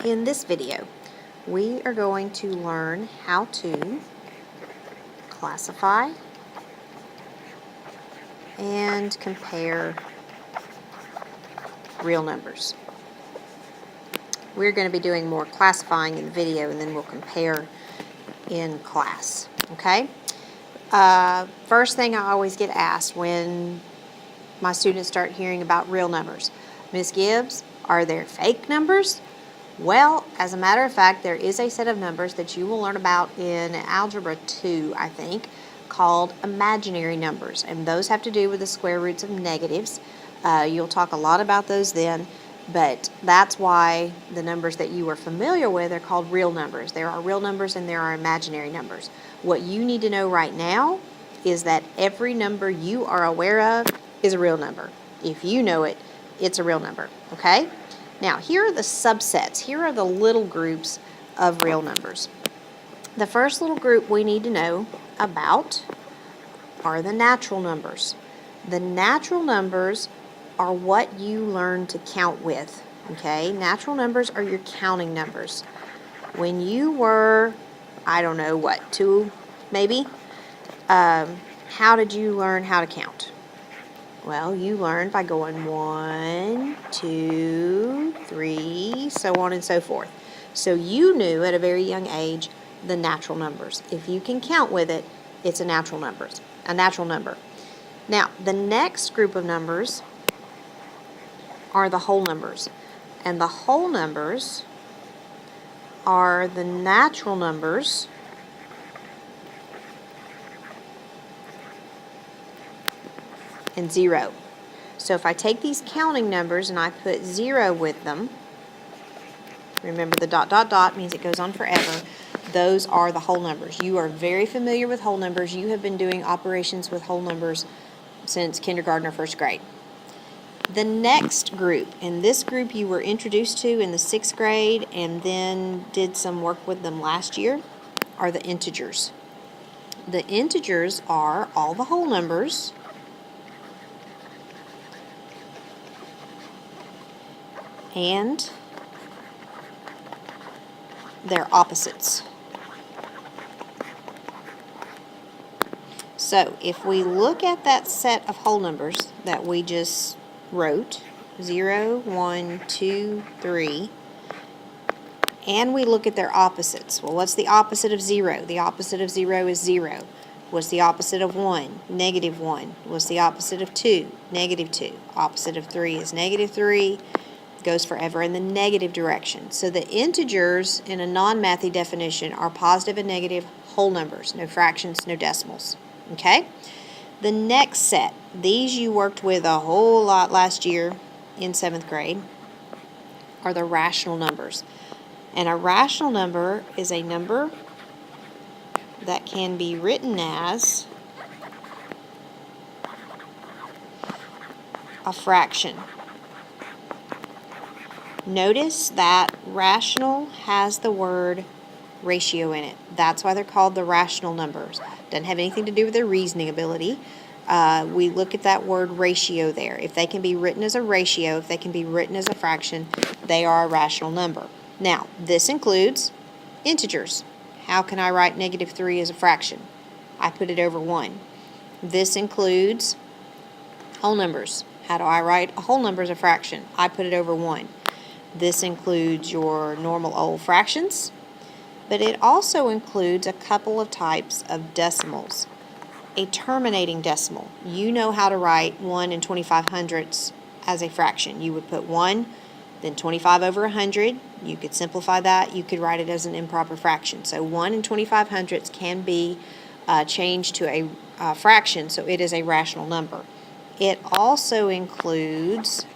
In this video, we are going to learn how to classify and compare real numbers. We're going to be doing more classifying in the video, and then we'll compare in class, okay? First thing I always get asked when my students start hearing about real numbers, Miss Gibbs, are there fake numbers? Well, as a matter of fact, there is a set of numbers that you will learn about in Algebra 2, I think, called imaginary numbers, and those have to do with the square roots of negatives. You'll talk a lot about those then, but that's why the numbers that you are familiar with are called real numbers. There are real numbers and there are imaginary numbers. What you need to know right now is that every number you are aware of is a real number. If you know it, it's a real number, okay? Now, here are the subsets. Here are the little groups of real numbers. The first little group we need to know about are the natural numbers. The natural numbers are what you learn to count with, okay? Natural numbers are your counting numbers. When you were, I don't know what, 2 maybe, how did you learn how to count? Well, you learned by going 1, 2, 3, so on and so forth. So you knew at a very young age the natural numbers. If you can count with it, it's a natural number. Now, the next group of numbers are the whole numbers. And the whole numbers are the natural numbers and 0. So if I take these counting numbers and I put 0 with them, remember the ... means it goes on forever. Those are the whole numbers. You are very familiar with whole numbers. You have been doing operations with whole numbers since kindergarten or first grade. The next group, and this group you were introduced to in the 6th grade and then did some work with them last year, are the integers. The integers are all the whole numbers and their opposites. So if we look at that set of whole numbers that we just wrote, 0, 1, 2, 3, and we look at their opposites. Well, what's the opposite of 0? The opposite of 0 is 0. What's the opposite of 1? Negative 1. What's the opposite of 2? Negative 2. Opposite of 3 is negative 3. Goes forever in the negative direction. So the integers in a non-mathy definition are positive and negative whole numbers, no fractions, no decimals. Okay? The next set, these you worked with a whole lot last year in 7th grade, are the rational numbers. And a rational number is a number that can be written as a fraction. Notice that rational has the word ratio in it. That's why they're called the rational numbers. Doesn't have anything to do with their reasoning ability. We look at that word ratio there. If they can be written as a ratio, if they can be written as a fraction, they are a rational number. Now, this includes integers. How can I write negative 3 as a fraction? I put it over 1. This includes whole numbers. How do I write a whole number as a fraction? I put it over 1. This includes your normal old fractions, but it also includes a couple of types of decimals. A terminating decimal. You know how to write 1 and 25/100ths as a fraction. You would put 1, then 25 over 100. You could simplify that. You could write it as an improper fraction. So 1 and 25/100ths can be changed to a fraction, so it is a rational number. It also includes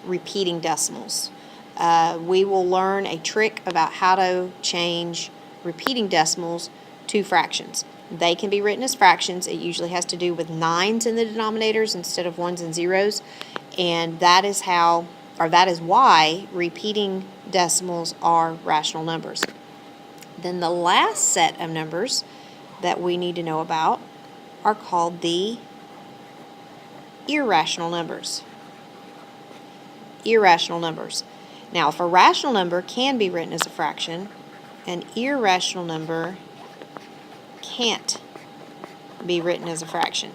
repeating decimals. We will learn a trick about how to change repeating decimals to fractions. They can be written as fractions. It usually has to do with 9s in the denominators instead of 1s and 0s, and that is why repeating decimals are rational numbers. Then the last set of numbers that we need to know about are called the irrational numbers. Irrational numbers. Now, if a rational number can be written as a fraction, an irrational number can't be written as a fraction.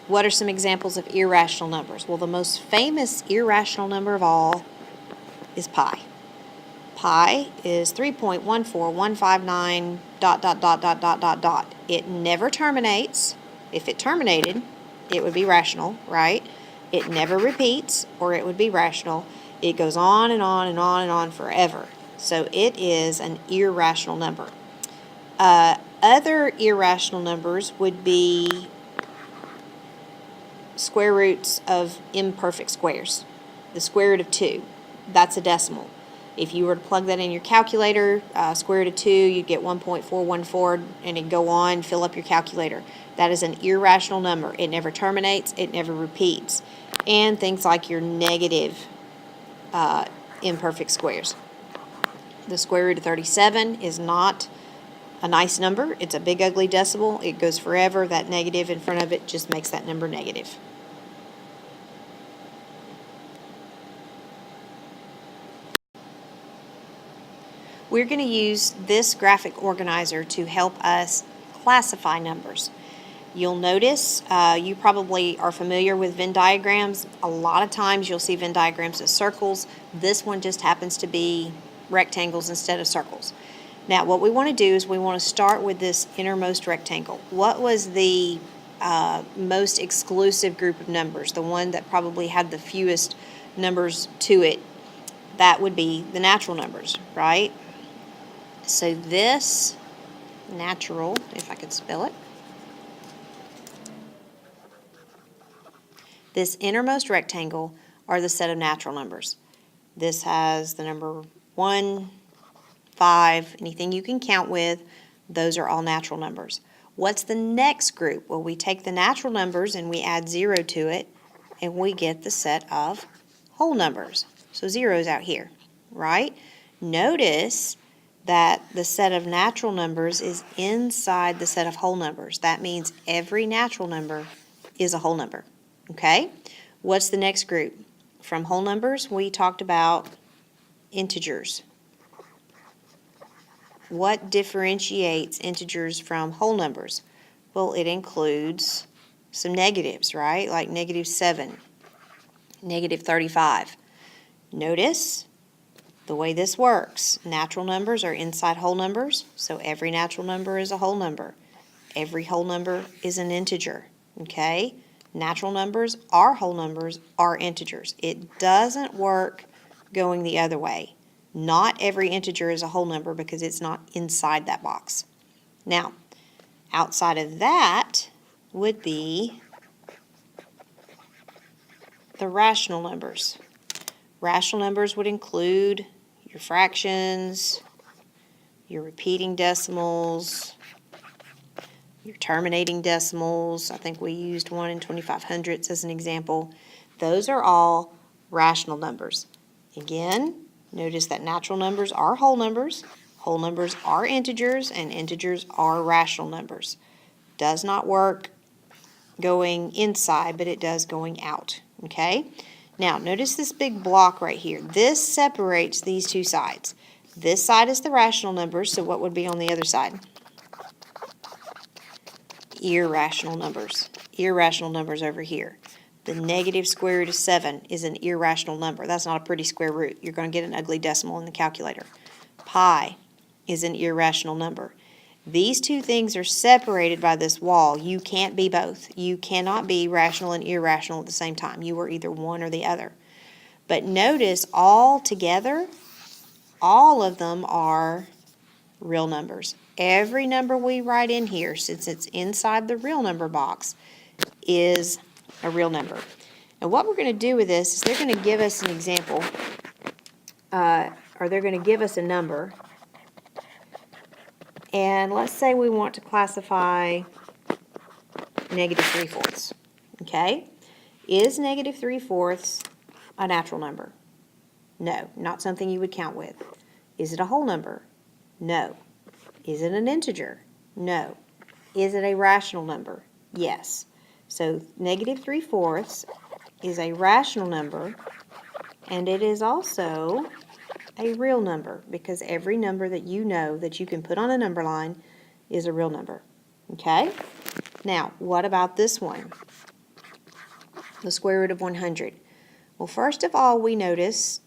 What are some examples of irrational numbers? Well, the most famous irrational number of all is pi. Pi is 3.14159 ... It never terminates. If it terminated, it would be rational, right? It never repeats, or it would be rational. It goes on and on and on and on forever. So it is an irrational number. Other irrational numbers would be square roots of imperfect squares. The square root of 2, that's a decimal. If you were to plug that in your calculator, square root of 2, you'd get 1.414, and it'd go on, fill up your calculator. That is an irrational number. It never terminates, it never repeats. And things like your negative imperfect squares. The square root of 37 is not a nice number. It's a big ugly decimal. It goes forever. That negative in front of it just makes that number negative. We're going to use this graphic organizer to help us classify numbers. You'll notice, you probably are familiar with Venn diagrams. A lot of times you'll see Venn diagrams as circles. This one just happens to be rectangles instead of circles. Now, what we want to do is we want to start with this innermost rectangle. What was the most exclusive group of numbers, the one that probably had the fewest numbers to it? That would be the natural numbers, right? So this natural, if I could spell it, this innermost rectangle are the set of natural numbers. This has the number 1, 5, anything you can count with, those are all natural numbers. What's the next group? Well, we take the natural numbers and we add 0 to it, and we get the set of whole numbers. So 0 is out here, right? Notice that the set of natural numbers is inside the set of whole numbers. That means every natural number is a whole number, okay? What's the next group? From whole numbers, we talked about integers. What differentiates integers from whole numbers? Well, it includes some negatives, right? Like -7, -35. Notice the way this works. Natural numbers are inside whole numbers, so every natural number is a whole number. Every whole number is an integer, okay? Natural numbers are whole numbers, are integers. It doesn't work going the other way. Not every integer is a whole number because it's not inside that box. Now, outside of that would be the rational numbers. Rational numbers would include your fractions, your repeating decimals, your terminating decimals. I think we used 1 in 2500ths as an example. Those are all rational numbers. Again, notice that natural numbers are whole numbers are integers, and integers are rational numbers. Does not work going inside, but it does going out, okay? Now, notice this big block right here. This separates these two sides. This side is the rational numbers, so what would be on the other side? Irrational numbers. Irrational numbers over here. The negative square root of 7 is an irrational number. That's not a pretty square root. You're going to get an ugly decimal in the calculator. Pi is an irrational number. These two things are separated by this wall. You can't be both. You cannot be rational and irrational at the same time. You are either one or the other. But notice all together, all of them are real numbers. Every number we write in here, since it's inside the real number box, is a real number. And what we're going to do with this is they're going to give us an example, or they're going to give us a number. And let's say we want to classify -3/4, okay? Is -3/4 a natural number? No, not something you would count with. Is it a whole number? No. Is it an integer? No. Is it a rational number? Yes. So negative 3/4 is a rational number, and it is also a real number because every number that you know that you can put on a number line is a real number. Okay? Now, what about this one? The square root of 100. Well, first of all, we notice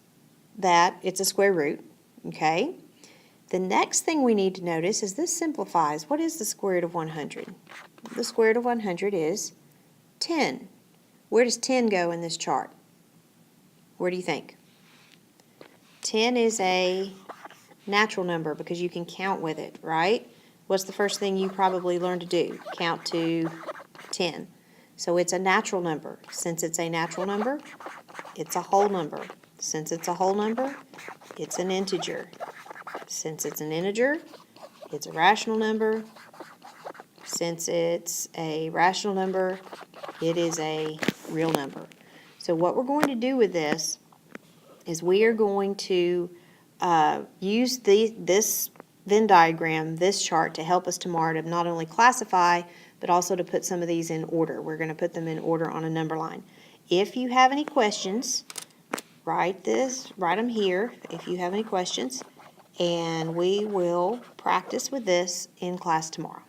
that it's a square root. Okay? The next thing we need to notice is this simplifies. What is the square root of 100? The square root of 100 is 10. Where does 10 go in this chart? Where do you think? 10 is a natural number because you can count with it, right? What's the first thing you probably learned to do? Count to 10. So it's a natural number. Since it's a natural number, it's a whole number. Since it's a whole number, it's an integer. Since it's an integer, it's a rational number. Since it's a rational number, it is a real number. So what we're going to do with this is we are going to use this Venn diagram, this chart, to help us tomorrow to not only classify, but also to put some of these in order. We're going to put them in order on a number line. If you have any questions, write them here if you have any questions, and we will practice with this in class tomorrow.